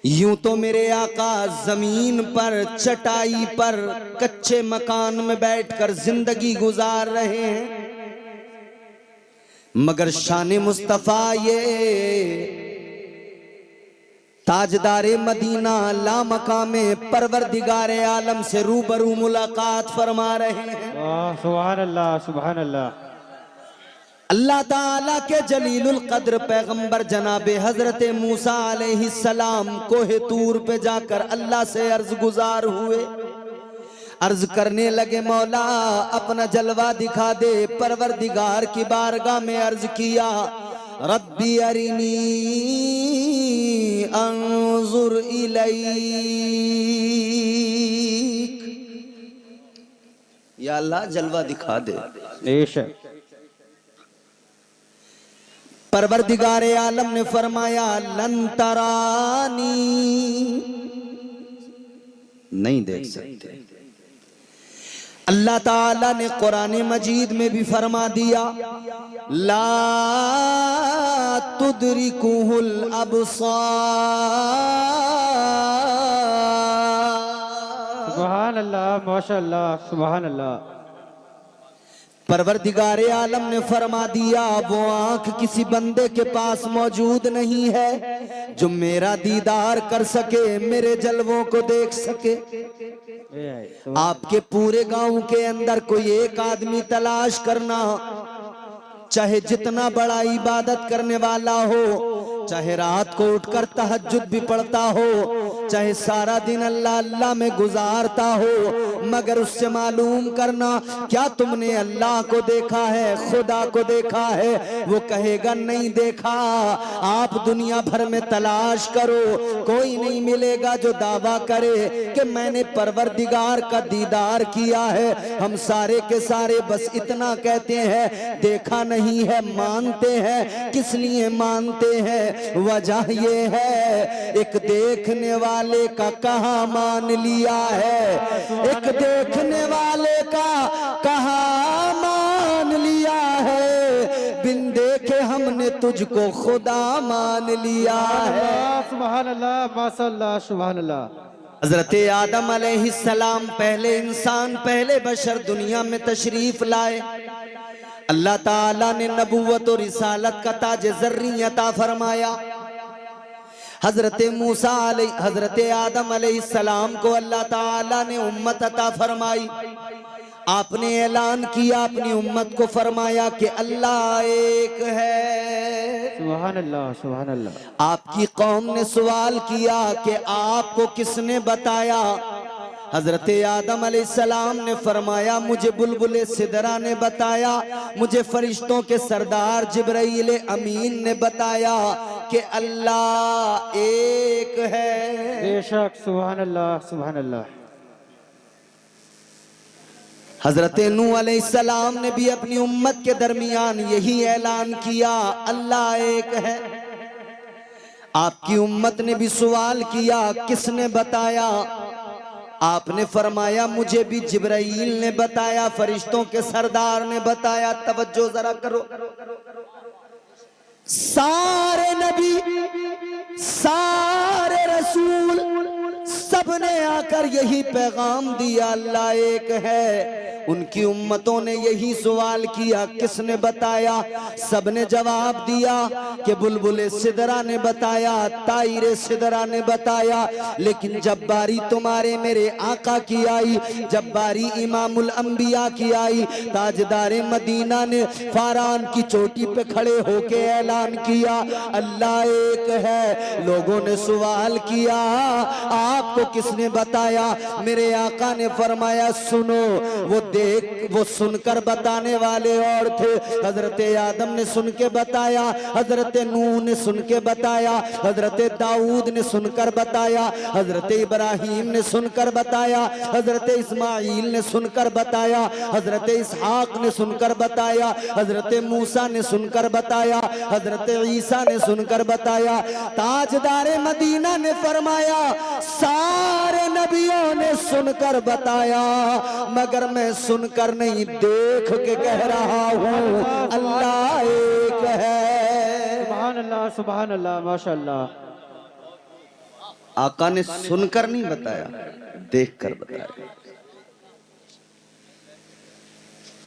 यूं तो मेरे आका जमीन पर चटाई पर कच्चे मकान में बैठकर जिंदगी गुजार रहे हैं, मगर शान मुस्तफा ये ताजदारे मदीना लामकामे परवरदिगारे आलम से रूबरू मुलाकात फरमा रहे हैं। सुभान अल्लाह, सुभान अल्लाह। अल्लाह ताला के जलीलुल कद्र पैगंबर जनाबे हजरत मूसा अलैहिस्सलाम कोहे तूर पे जाकर अल्लाह से अर्ज गुजार हुए। अर्ज करने लगे, मौला अपना जलवा दिखा दे। परवरदिगार की बारगाह में अर्ज किया, रब्बी अरिनी अंजुर इलैक, या अल्लाह जलवा दिखा दे। परवरदिगारे आलम ने फरमाया, लन तरानी, नहीं देख सकते। अल्लाह ताला ने कुरान मजीद में भी फरमा दिया, ला तुदरिकुहुल अब्सार। सुभान अल्लाह, माशाअल्लाह, सुभान अल्लाह। परवरदिगारे आलम ने फरमा दिया, वो आंख किसी बंदे के पास मौजूद नहीं है जो मेरा दीदार कर सके, मेरे जलवों को देख सके। आपके पूरे गांव के अंदर कोई एक आदमी तलाश करना, चाहे जितना बड़ा इबादत करने वाला हो, चाहे रात को उठकर तहज्जुद भी पढ़ता हो, चाहे सारा दिन अल्लाह अल्लाह में गुजारता हो, मगर उससे मालूम करना, क्या तुमने अल्लाह को देखा है, खुदा को देखा है? वो कहेगा नहीं देखा। आप दुनिया भर में तलाश करो, कोई नहीं मिलेगा जो दावा करे कि मैंने परवरदिगार का दीदार किया है। हम सारे के सारे बस इतना कहते हैं, देखा नहीं है, मानते हैं। किस लिए मानते हैं? वजह ये है, एक देखने वाले का कहाँ मान लिया है, एक देखने वाले का कहाँ मान लिया है। बिन देखे हमने तुझको खुदा मान लिया है। सुभान अल्लाह, माशाअल्लाह, सुभान अल्लाह। हजरत आदम अलैहिस्सलाम पहले इंसान, पहले बशर दुनिया में तशरीफ लाए। अल्लाह ताला ने नबूवत और रिसालत का ताज ज़र्री अता फरमाया। हजरत मूसा हजरत आदम अलैहिस्सलाम को अल्लाह ताला ने उम्मत अता फरमाई। आपने ऐलान किया, अपनी उम्मत को फरमाया कि अल्लाह एक है। सुभान अल्लाह, सुभान अल्लाह। आपकी कौम ने सवाल किया कि आपको किसने बताया? हजरत आदम अलैहिस्सलाम ने फरमाया, मुझे बुलबुले सिदरा ने बताया, मुझे फरिश्तों के सरदार जिब्राइल अमीन ने बताया कि अल्लाह एक है। बेशक, सुभान अल्लाह, सुभान अल्लाह। हजरत नूह अलैहिस्सलाम ने भी अपनी उम्मत के दरमियान यही ऐलान किया, अल्लाह एक है। आपकी उम्मत ने भी सवाल किया, किसने बताया? आपने फरमाया, मुझे भी जिब्राइल ने बताया, फरिश्तों के सरदार ने बताया। तवज्जो जरा करो, सारे नबी, सारे रसूल, सबने आकर यही पैगाम दिया, अल्लाह एक है। उनकी उम्मतों ने यही सवाल किया, किसने बताया? सबने जवाब दिया कि बुलबुले सिदरा ने बताया, तायरे सिदरा ने बताया। लेकिन जब बारी तुम्हारे मेरे आका की आई, जब बारी इमामुल अंबिया की आई, ताजदारे मदीना ने फारान की चोटी पे खड़े होके ऐलान किया, अल्लाह एक है। लोगों ने सवाल किया, आपको किसने बताया? मेरे आका ने फरमाया, सुनो। वो सुनकर बताने वाले और थे। हजरत आदम ने सुन के बताया, हजरत नूह ने सुन के बताया, हजरत दाऊद ने सुनकर बताया, हजरत इब्राहिम ने सुनकर बताया, हजरत इस्माइल ने सुनकर बताया, हजरत इसहाक ने सुनकर बताया, हजरत मूसा ने सुनकर बताया, हजरत ईसा ने सुनकर बताया। ताजदारे मदीना ने फरमाया, सारे नबियों ने सुनकर बताया, मगर मैं सुनकर नहीं, देख के कह रहा हूँ, अल्लाह एक है। सुभान अल्लाह, सुभान अल्लाह, माशाअल्लाह। आका ने सुनकर नहीं बताया, देखकर बताया।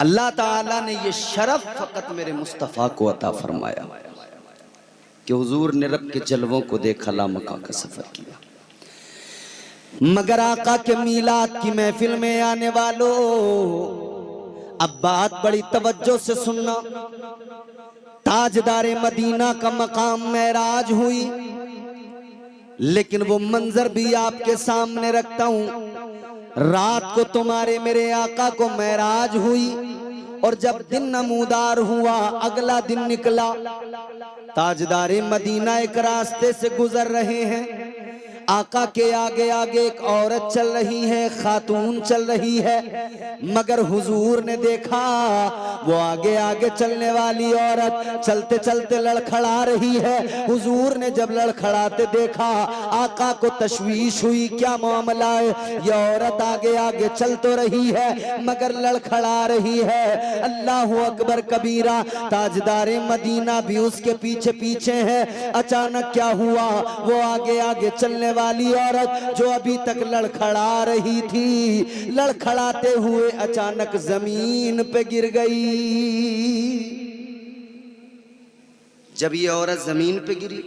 अल्लाह ताला ने ये शरफ फकत मेरे मुस्तफ़ा को अता फरमाया कि हुजूर ने रब के जलवों को देखा, लामका का सफर किया। मगर आका के मीलाद की महफिल में आने वालों, अब बात बड़ी तवज्जो से सुनना। ताजदारे मदीना का मकाम मेराज हुई, लेकिन वो मंजर भी आपके सामने रखता हूं। रात को तुम्हारे मेरे आका को मेराज हुई, और जब दिन नमूदार हुआ, अगला दिन निकला। ताजदारे मदीना एक रास्ते से गुजर रहे हैं। आका के आगे आगे एक औरत चल रही है, खातून चल रही है। मगर हुजूर ने देखा वो आगे आगे चलने वाली औरत चलते चलते लड़खड़ा रही है। हुजूर ने जब लड़खड़ाते देखा, आका को तशवीश हुई, क्या मामला है? ये औरत आगे आगे चल तो रही है मगर लड़खड़ा रही है। अल्लाहु अकबर कबीरा। ताजदारे मदीना भी उसके पीछे पीछे है। अचानक क्या हुआ? वो आगे आगे चलने वाली औरत जो अभी तक लड़खड़ा रही थी, लड़खड़ाते हुए अचानक जमीन पे गिर गई। जब ये औरत जमीन पे गिरी,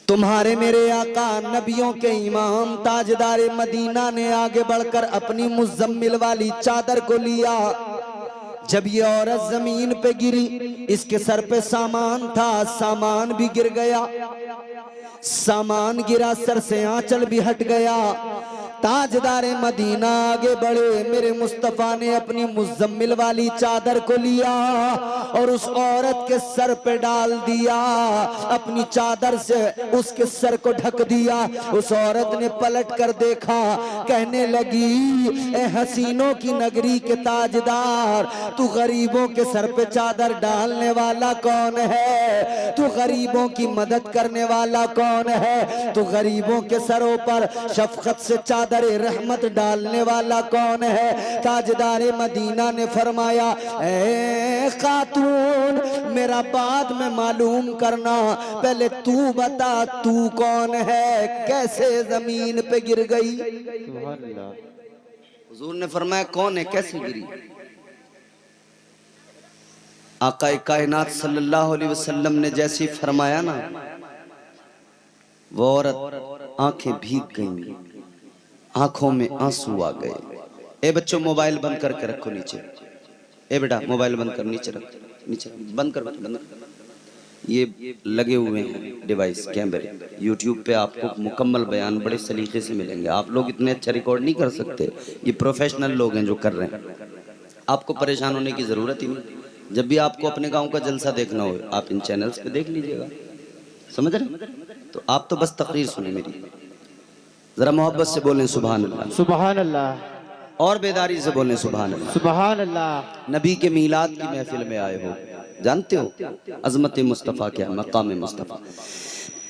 तुम्हारे मेरे आका नबियों के इमाम ताजदारे मदीना ने आगे बढ़कर अपनी मुज़म्मिल वाली चादर को लिया। जब ये औरत जमीन पे गिरी, इसके सर पे सामान था, सामान भी गिर गया। सामान गिरा, सर से आंचल भी हट गया। ताजदारे मदीना आगे बढ़े, मेरे मुस्तफा ने अपनी मुज़म्मिल वाली चादर को लिया और उस औरत के सर पे डाल दिया। अपनी चादर से उसके सर को ढक दिया। उस औरत ने पलट कर देखा, कहने लगी, ए हसीनों की नगरी के ताजदार, तू गरीबों के सर पे चादर डालने वाला कौन है? तू गरीबों की मदद करने वाला कौन है? तू गरीबों के सरों पर शफकत से चादर रहमत डालने वाला कौन है? ताजदारे मदीना ने फरमाया, ए खातून, मेरा बाद में मालूम करना, पहले तू बता तू कौन है, कैसे जमीन पे गिर गई? हुजूर ने फरमाया, कौन है, कैसे गिरी? आका कायनात सल्लल्लाहु अलैहि वसल्लम ने जैसे फरमाया ना, वो औरत आंखें भीग गईं, आंखों में आंसू आ गए। ए बच्चों, मोबाइल बंद करके रखो नीचे। ए बेटा, मोबाइल बंद कर, नीचे रख, नीचे बंद कर, बंद कर। ये लगे हुए हैं डिवाइस, कैमरे। यूट्यूब पे आपको मुकम्मल बयान बड़े सलीके से मिलेंगे। आप लोग इतने अच्छा रिकॉर्ड नहीं कर सकते, ये प्रोफेशनल लोग हैं जो कर रहे हैं। आपको परेशान होने की जरूरत ही नहीं। जब भी आपको अपने गाँव का जलसा देखना हो, आप इन चैनल्स पे देख लीजिएगा। समझ रहे? तो आप तो बस तकरीर सुने मेरी, जरा मोहब्बत से बोलें सुभान अल्लाह, सुभान अल्लाह। और बेदारी से बोलें सुभान अल्लाह। सुभान अल्लाह। नबी के मीलाद की महफिल में आए हो, जानते हो अजमत मुस्तफ़ा क्या, मकाम मुस्तफ़ा।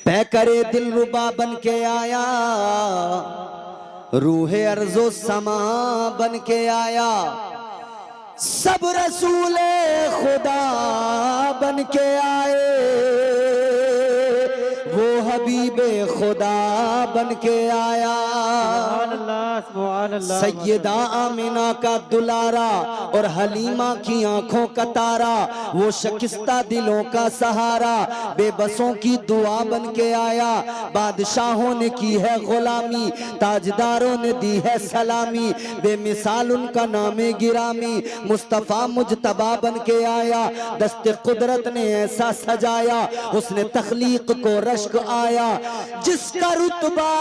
पै करे दिल रुबा बन के आया, रूहे अर्जो समा बन के आया। सब रसूले खुदा बन के आए, वो हबीबे खुदा बन के आया। सैयदा आमिना का दुलारा और हलीमा की आंखों का तारा, वो शिकस्ता दिलों का सहारा, बेबसों की दुआ बन के आया। बादशाहों ने की है गुलामी, ताजदारों ने दी है सलामी, बेमिसाल उनका नामे गिरामी। मुस्तफा मुजतबा बन के आया, दस्ते कुदरत ने ऐसा सजाया, उसने तख्लीक को रश्क आया। जिसका रुतबा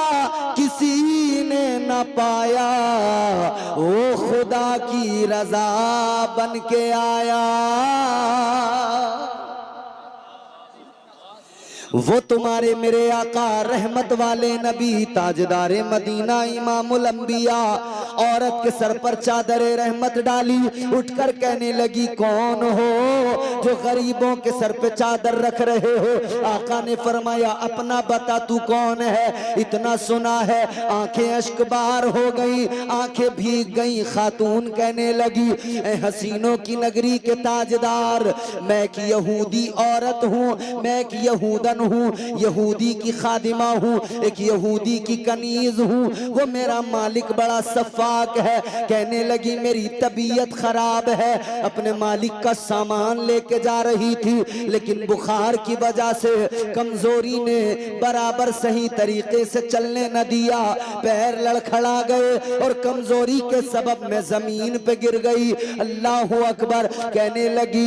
किसी ने न पाया, वो खुदा की रजा बन के आया। वो तुम्हारे मेरे आका रहमत वाले नबी ताजदारे मदीना इमामुल अंबिया, औरत के सर पर चादर रहमत डाली, उठकर कहने लगी, कौन हो जो गरीबों के सर पे चादर रख रहे हो? आका ने फरमाया, अपना बता तू कौन है? इतना सुना है, आंखें अश्कबार हो गई, आंखें भीग गई। खातून कहने लगी, ए हसीनों की नगरी के ताजदार, मैं एक यहूदी औरत हूँ, मैं एक यहूदन खादमतन हूँ, यहूदी की खादिमा हूँ, एक यहूदी की कनीज हूँ। वो मेरा मालिक बड़ा सफाक है। कहने लगी मेरी तबीयत खराब है, अपने मालिक का सामान लेके जा रही थी, लेकिन बुखार की वजह से कमजोरी ने बराबर सही तरीके से चलने न दिया, पैर लड़खड़ा गए और कमजोरी के सबब मैं जमीन पे गिर गई। अल्लाह अकबर। कहने लगी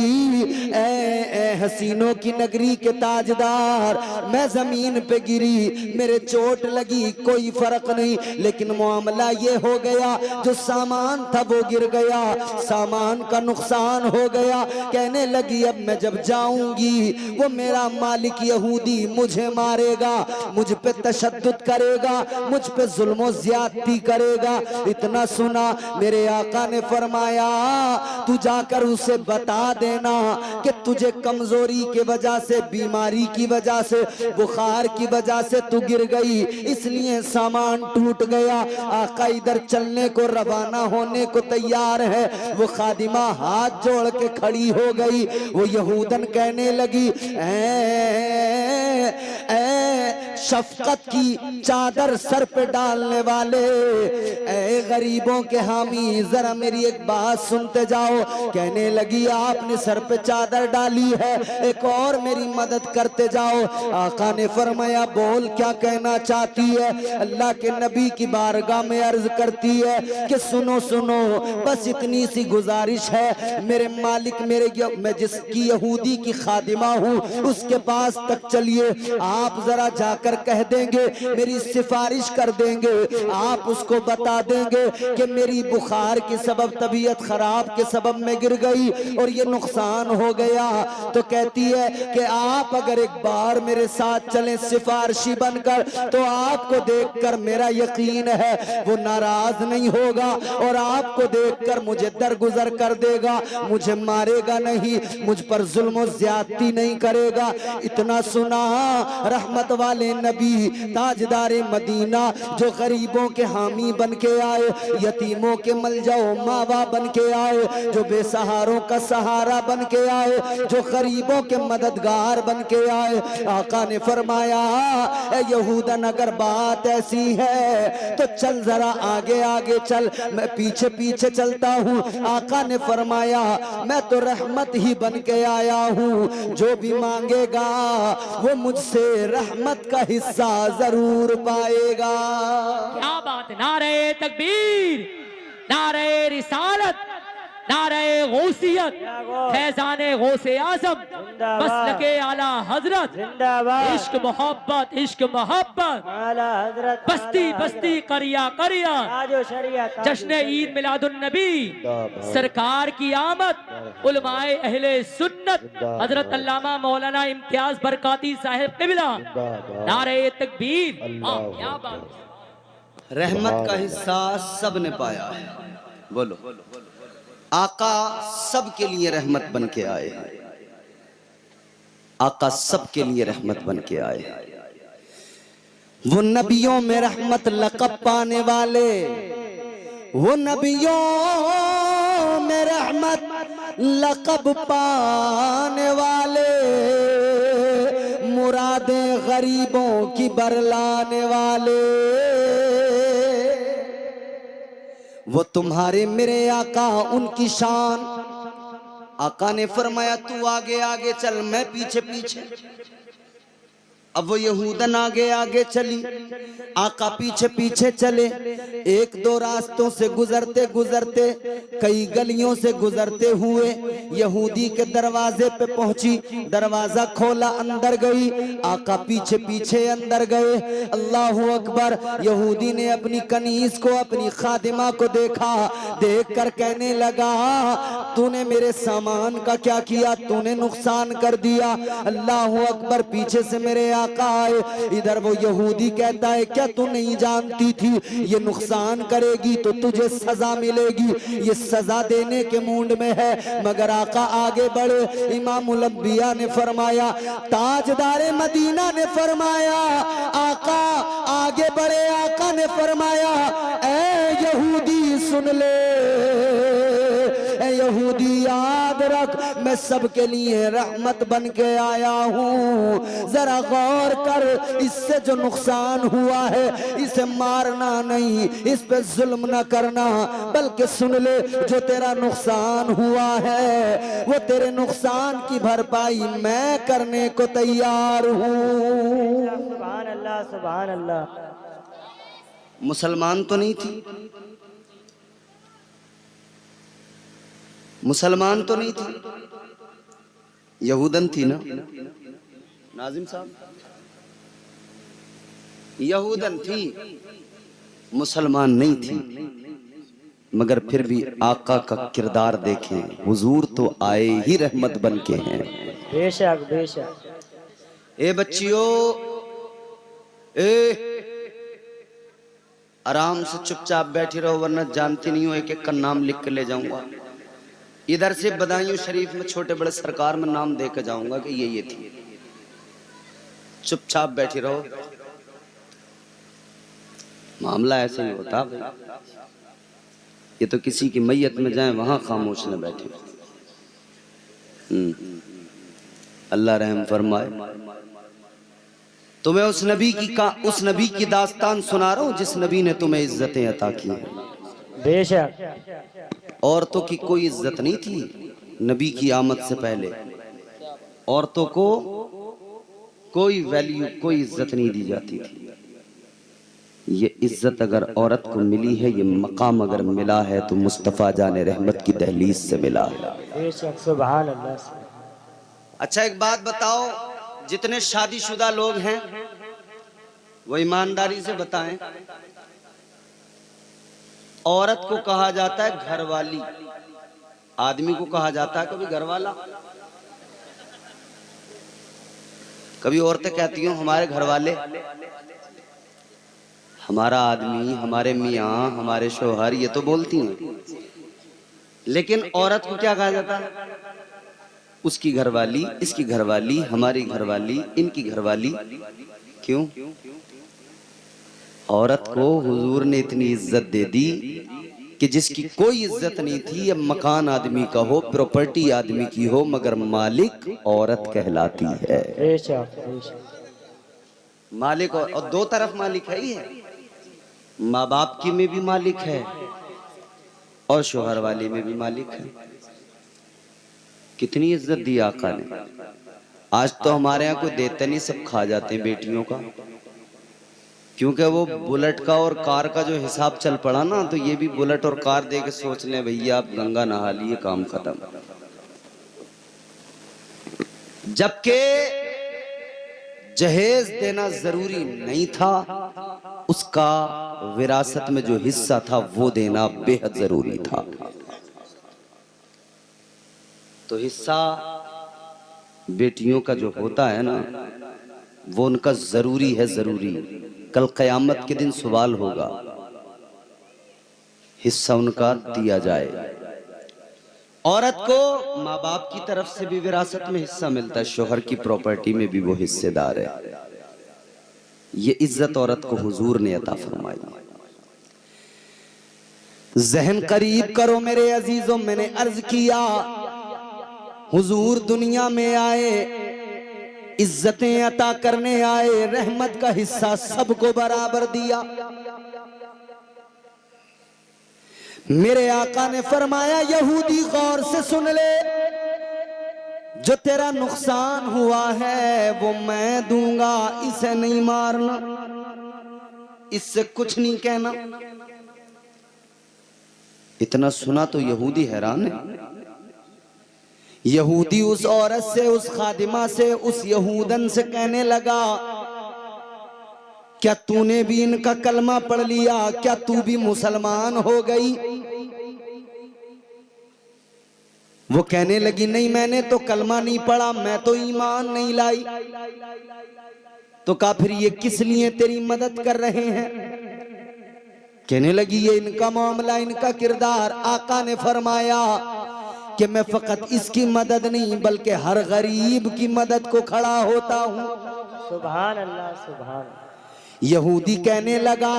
ए हसीनों की नगरी के ताजदार, मैं जमीन पे गिरी, मेरे चोट लगी, कोई फर्क नहीं, लेकिन मामला ये हो गया जो सामान था वो गिर गया, सामान का नुकसान हो गया। कहने लगी अब मैं जब जाऊंगी वो मेरा मालिक यहूदी मुझे मारेगा, मुझ पे तशद्दुद करेगा, मुझ पे जुल्म ज्यादती करेगा। इतना सुना मेरे आका ने फरमाया तू जाकर उसे बता देना कि तुझे कमजोरी की वजह से, बीमारी की वजह से, बुखार की वजह से तू गिर गई, इसलिए सामान टूट गया। आका इधर चलने को रवाना होने को तैयार है, वो खादिमा हाथ जोड़ के खड़ी हो गई। वो यहूदन कहने लगी शफकत की चादर सर पे डालने वाले, ऐ गरीबों के हामी जरा मेरी एक बात सुनते जाओ। कहने लगी आपने सर पे चादर डाली है, एक और मेरी मदद करते जाओ। आका ने फरमाया बोल क्या कहना चाहती है। अल्लाह के नबी की बारगाह में अर्ज करती है कि सुनो सुनो, बस इतनी सी गुजारिश है, मेरे मालिक मैं जिसकी यहूदी की खादिमा हूँ उसके पास तक चलिए, आप जरा जाकर कह देंगे, मेरी सिफारिश कर देंगे, आप उसको बता देंगे कि मेरी बुखार के सबब, तबीयत खराब के सबब में गिर गई और ये नुकसान हो गया। तो कहती है कि आप अगर एक बार मेरे साथ चलें सिफारिशी बनकर, तो आपको देखकर मेरा यकीन है वो नाराज नहीं होगा और आपको देखकर मुझे दरगुजर कर देगा, मुझे मारेगा नहीं, मुझ पर जुल्म ज्यादती नहीं करेगा। इतना सुना रहमत वाले नबी ताजदारे मदीना जो गरीबों के हामी बन के आए, यतीमों के मलजाओ मावा बन के आए, जो बेसहारों का सहारा बन के आए, जो गरीबों के मददगार बन के आए। आका ने फरमाया यहूदन अगर बात ऐसी है तो चल जरा आगे आगे चल, मैं पीछे पीछे चलता हूँ। आका ने फरमाया मैं तो रहमत ही बन के आया हूँ, जो भी मांगेगा वो मुझसे रहमत का हिस्सा जरूर पाएगा। क्या बात, नारे तकबीर, नारे रिसालत, नारे गौसियत, फैजाने गौसे आजम, मसलके आला हजरत, इश्क मोहब्बत, इश्क मोहब्बत, बस्ती बस्ती करिया करिया, जश्न ईद मिलादुन नबी, सरकार की आमद, उलमाए अहले सुन्नत, हजरत अल्लामा मौलाना इम्तियाज बरकाती साहिब क़िबला, नारे तकबीर। क्या बात, रहमत का हिस्सा सब ने पाया है। बोलो आका सब के लिए रहमत बन के आए, आका सब के लिए रहमत बन के आए। वो नबियों में रहमत लक़ब पाने वाले, वो नबियों में रहमत लक़ब पाने वाले, मुरादें गरीबों की बरलाने वाले, वो तुम्हारे मेरे आका उनकी शान। आका ने फरमाया तू आगे आगे चल, मैं पीछे पीछे। अब वो यहूदन आगे आगे चली, आका पीछे पीछे चले। एक दो रास्तों से गुजरते गुजरते, कई गलियों से गुजरते हुए यहूदी के दरवाजे पे पहुंची, दरवाजा खोला, अंदर गई, आका पीछे पीछे अंदर गए। अल्लाहू अकबर। यहूदी ने अपनी कनीज को, अपनी खादिमा को देखा, देख कर कहने लगा तूने मेरे सामान का क्या किया, तूने नुकसान कर दिया। अल्लाहू अकबर। पीछे से मेरे आका आए, इधर वो यहूदी कहता है क्या तू नहीं जानती थी ये नुकसान करेगी तो तुझे सजा मिलेगी, ये सजा देने के मूड में है। मगर आका आगे बढ़े। इमामुल अंबिया ने फरमाया, ताजदारे मदीना ने फरमाया, आका आगे बढ़े। आका ने फरमाया ए यहूदी सुन ले, ए यहूदी याद याद रख मैं सबके लिए रहमत बन के आया हूँ। जरा गौर कर, इससे जो नुकसान हुआ है इसे मारना नहीं, इस पे जुल्म न करना, बल्कि सुन ले जो तेरा नुकसान हुआ है वो तेरे नुकसान की भरपाई मैं करने को तैयार हूँ। सुभान अल्लाह, सुभान अल्लाह। मुसलमान तो नहीं थी, मुसलमान तो नहीं थी, यहूदन थी ना नाजिम साहब, यहूदन थी, मुसलमान नहीं थी। मगर फिर भी आका का किरदार देखें, हुजूर तो आए ही रहमत बन के हैं। बेशक बेशक। ए बच्चियों, आराम से चुपचाप बैठी रहो, वरना जानती नहीं हो एक एक का नाम लिख के ले जाऊंगा। इधर से बदायूं शरीफ में छोटे बड़े सरकार में नाम दे के जाऊंगा कि ये थी। चुपचाप बैठी रहो, मामला ऐसे ही होता भाई। ये तो किसी की मैयत में जाए वहां खामोश न बैठे। अल्लाह रहम फरमाए। तुम्हें उस नबी की दास्तान सुना रहा हूं जिस नबी ने तुम्हें इज्जतें अता की हैं। बेशक। औरतों की कोई इज्जत नहीं थी नबी की आमद से पहले। औरतों को कोई वैल्यू, कोई इज्जत नहीं दी जाती थी। ये इज्जत अगर औरत को मिली है, ये मकाम अगर मिला है तो मुस्तफ़ा जाने रहमत की दहलीज से मिला है। बेशक, सुभान अल्लाह। अच्छा एक बात बताओ, जितने शादीशुदा लोग हैं वो ईमानदारी से बताएं, औरत को कहा जाता है घरवाली, आदमी को कहा जाता है कभी घरवाला? कभी औरतें कहती हैं हमारे घरवाले, हमारा आदमी, हमारे मियाँ, हमारे शोहर, ये तो बोलती हैं। लेकिन औरत को क्या कहा जाता है? उसकी घरवाली, इसकी घरवाली, हमारी घरवाली, इनकी घरवाली। क्यों? औरत को हुजूर ने इतनी इज्जत दे दी कि जिसकी कोई इज्जत नहीं थी। अब मकान आदमी का हो, प्रॉपर्टी आदमी की हो, मगर मालिक औरत कहलाती है। मालिक और दो तरफ मालिक है ही है, माँ बाप की में भी मालिक है और शोहर वाली में भी मालिक है। कितनी इज्जत दी आका ने। आज तो हमारे यहाँ कोई देते नहीं, सब खा जाते हैं बेटियों का, क्योंकि वो बुलेट का और कार का जो हिसाब चल पड़ा ना, तो ये भी बुलेट और कार दे के सोच लें भैया आप गंगा नहा लिए, काम खत्म। जबकि जहेज देना जरूरी नहीं था, उसका विरासत में जो हिस्सा था वो देना बेहद जरूरी था। तो हिस्सा बेटियों का जो होता है ना, वो उनका जरूरी है, जरूरी। कल कयामत के दिन सवाल होगा, हिस्सा उनका दिया जाए। औरत को माँ बाप की तरफ से भी विरासत में हिस्सा मिलता है, शोहर की प्रॉपर्टी में भी वो हिस्सेदार है। ये इज्जत औरत को हुजूर ने अता फरमाई। जहन करीब करो मेरे अजीजों, मैंने अर्ज किया हुजूर दुनिया में आए, इज्जतें अता करने आए, रहमत का हिस्सा सबको बराबर दिया। मेरे आका ने फरमाया यहूदी गौर से सुन ले, जो तेरा नुकसान हुआ है वो मैं दूंगा, इसे नहीं मारना, इससे कुछ नहीं कहना। इतना सुना तो यहूदी हैरान है। यहूदी उस औरत से, उस खादिमा से, उस यहूदन से कहने लगा, क्या तूने भी इनका कलमा पढ़ लिया? क्या तू भी मुसलमान हो गई? वो कहने लगी नहीं, मैंने तो कलमा नहीं पढ़ा, मैं तो ईमान नहीं लाई। तो कहा फिर ये किस लिए तेरी मदद कर रहे हैं? कहने लगी ये इनका मामला, इनका किरदार। आका ने फरमाया कि मैं फकत इसकी मदद नहीं बल्कि हर गरीब की मदद को खड़ा होता हूं। सुभान अल्लाह, सुभान। यहूदी कहने लगा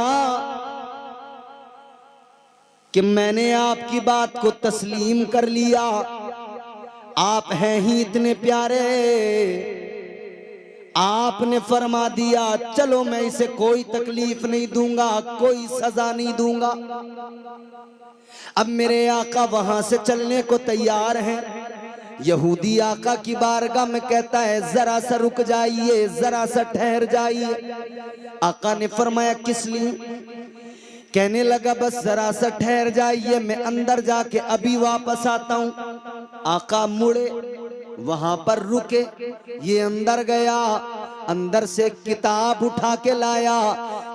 कि मैंने आपकी बात को तस्लीम कर लिया, आप हैं ही इतने प्यारे, आपने फरमा दिया चलो मैं इसे कोई तकलीफ नहीं दूंगा, कोई सजा नहीं दूंगा। अब मेरे आका वहां से चलने को तैयार हैं। यहूदी आका की बारगाह में कहता है जरा सा रुक जाइए, जरा सा ठहर जाइए। आका ने फरमाया किस लिए? कहने लगा बस जरा सा ठहर जाइए, मैं अंदर जाके अभी वापस आता हूं। आका मुड़े, वहां पर रुके, ये अंदर गया, अंदर से किताब उठा के लाया,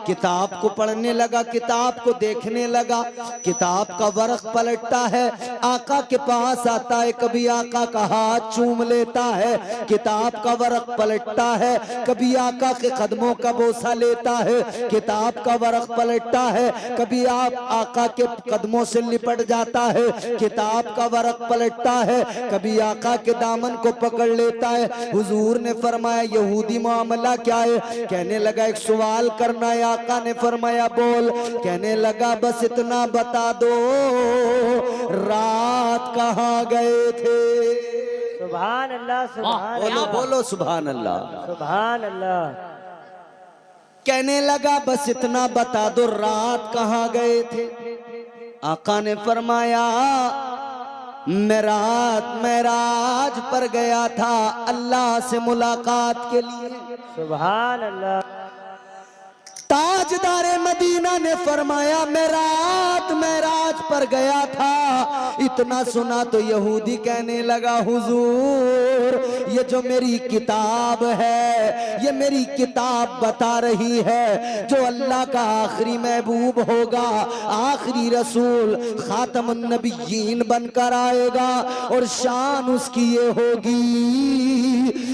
किताब को पढ़ने लगा, किताब को देखने लगा। किताब का वर्क पलटता है, आका के पास आता है, कभी आका का हाथ चूम लेता है, किताब का वर्क पलटता है, कभी आका के कदमों का बोसा लेता है, किताब का वर्क पलटता है, कभी आप आका के कदमों से लिपट जाता है, किताब का वर्क पलटता है, कभी आका के दामन को पकड़ लेता है। हुजूर ने फरमाया यहूदी मामला क्या है? कहने लगा एक सवाल करना है। आका ने फरमाया बोल। कहने लगा बस इतना बता दो रात कहाँ गए थे? सुभान अल्लाह, सुभान बोलो अल्लाह, बोलो सुभान अल्लाह। सुभान अल्लाह। कहने लगा बस इतना बता दो रात कहाँ गए थे? आका ने फरमाया मैं रात मेराज पर गया था अल्लाह से मुलाकात के लिए। सुभान अल्लाह। ताजदारे मदीना ने फरमाया मैं रात मेराज पर गया था। इतना सुना तो यहूदी कहने लगा हुजूर ये जो मेरी किताब है, ये मेरी किताब बता रही है जो अल्लाह का आखिरी महबूब होगा, आखिरी रसूल खातमुन नबिय्यीन बनकर आएगा और शान उसकी ये होगी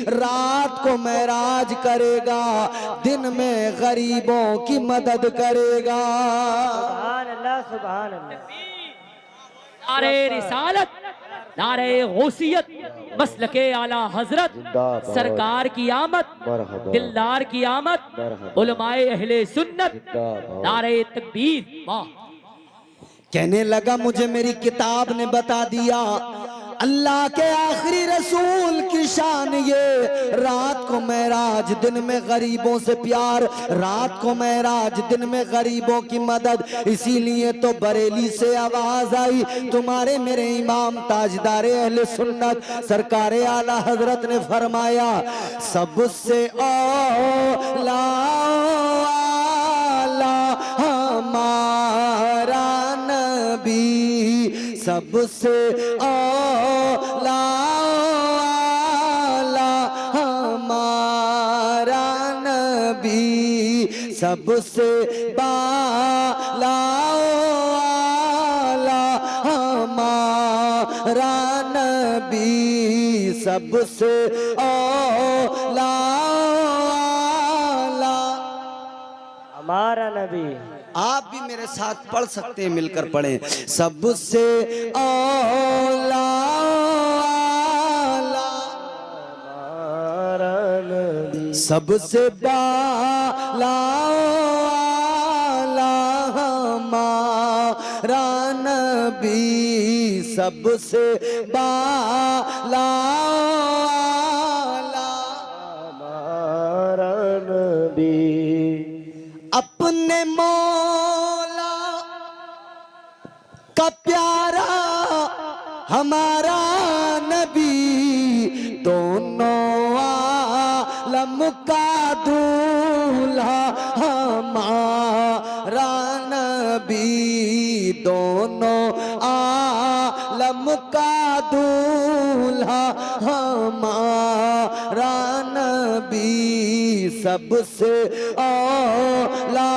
रात को मेराज करेगा, दिन में गरीबों की मदद करेगा। सुभान अल्लाह, सुभान अल्लाह। नारे रिसालत, नारे गौसियत, मसलके आला हजरत, सरकार की आमद, दिलदार की आमद, उलमाए अहले सुन्नत, नारे तकबीर। वाह। कहने लगा मुझे मेरी किताब ने बता दिया अल्लाह के आखिरी रसूल की शान ये, रात को मेराज दिन में गरीबों से प्यार, रात को मेराज दिन में गरीबों की मदद। इसीलिए तो बरेली से आवाज आई, तुम्हारे मेरे इमाम ताजदारे अहले सुन्नत सरकार आला हजरत ने फरमाया सबसे औला हमारा नबी, सबसे औला हमारा नबी, सबसे बाला हमारा नबी, सबसे औला हमारा नबी। आप भी मेरे साथ पढ़ सकते हैं, मिलकर पढ़ें। सबसे औला हमारा नबी, सबसे बाला हमारा नबी, सबसे बाला हमारा नबी। अपने मौला का प्यारा हमारा नबी, दोनों आलम का दूल्हा हमारा नबी, दोनों आलम का दूल्हा हमारा नबी, सबसे औला